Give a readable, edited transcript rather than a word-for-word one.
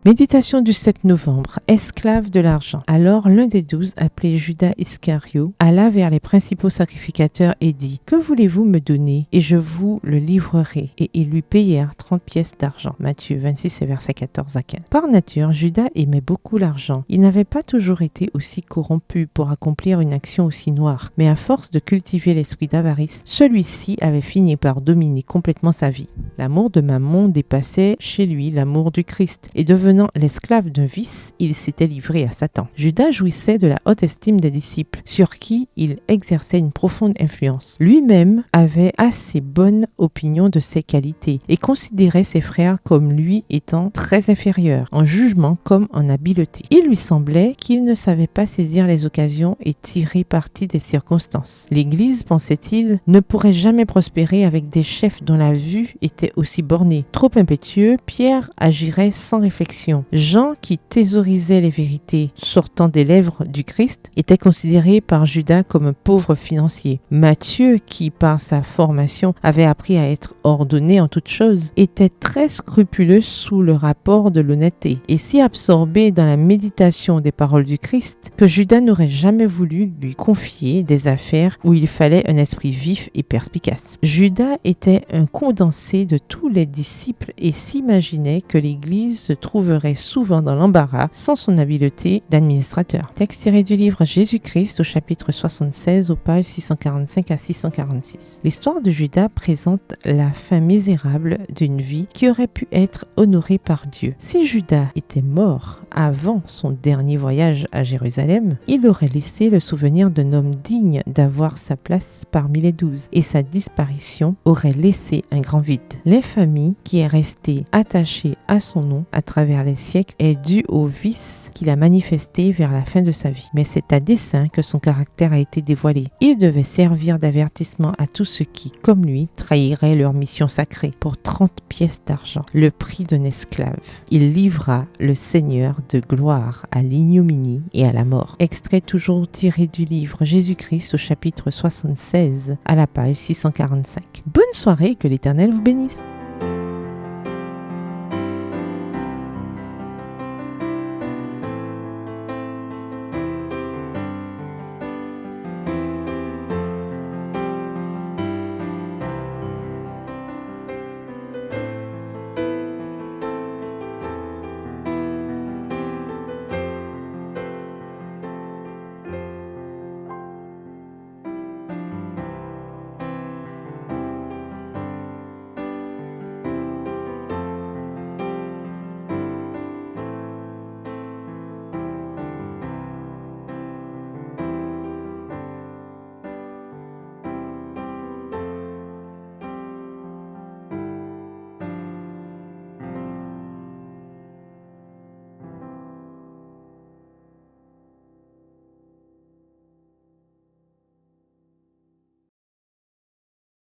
Méditation du 7 novembre, esclave de l'argent. Alors l'un des 12, appelé Judas Iscario, alla vers les principaux sacrificateurs et dit « Que voulez-vous me donner et je vous le livrerai ?» Et ils lui payèrent 30 pièces d'argent. Matthieu 26 et versets 14 à 15. Par nature, Judas aimait beaucoup l'argent. Il n'avait pas toujours été aussi corrompu pour accomplir une action aussi noire, mais à force de cultiver l'esprit d'avarice, celui-ci avait fini par dominer complètement sa vie. L'amour de Mammon dépassait chez lui l'amour du Christ et devenant l'esclave d'un vice, il s'était livré à Satan. Judas jouissait de la haute estime des disciples, sur qui il exerçait une profonde influence. Lui-même avait assez bonne opinion de ses qualités et considérait ses frères comme lui étant très inférieurs, en jugement comme en habileté. Il lui semblait qu'il ne savait pas saisir les occasions et tirer parti des circonstances. L'Église, pensait-il, ne pourrait jamais prospérer avec des chefs dont la vue était aussi bornée. Trop impétueux, Pierre agirait sans réflexion. Jean, qui thésaurisait les vérités sortant des lèvres du Christ, était considéré par Judas comme un pauvre financier. Matthieu, qui par sa formation avait appris à être ordonné en toutes choses, était très scrupuleux sous le rapport de l'honnêteté et si absorbé dans la méditation des paroles du Christ que Judas n'aurait jamais voulu lui confier des affaires où il fallait un esprit vif et perspicace. Judas était un condensé de tous les disciples et s'imaginait que l'Église se trouverait souvent dans l'embarras sans son habileté d'administrateur. Texte tiré du livre Jésus-Christ au chapitre 76 aux pages 645 à 646. L'histoire de Judas présente la fin misérable d'une vie qui aurait pu être honorée par Dieu. Si Judas était mort avant son dernier voyage à Jérusalem, il aurait laissé le souvenir d'un homme digne d'avoir sa place parmi les 12 et sa disparition aurait laissé un grand vide. L'infamie qui est restée attachée à son nom à travers les siècles est due au vice qu'il a manifesté vers la fin de sa vie. Mais c'est à dessein que son caractère a été dévoilé. Il devait servir d'avertissement à tous ceux qui, comme lui, trahiraient leur mission sacrée pour 30 pièces d'argent, le prix d'un esclave. Il livra le Seigneur de gloire à l'ignominie et à la mort. Extrait toujours tiré du livre Jésus-Christ au chapitre 76 à la page 645. Bonne soirée et que l'Éternel vous bénisse.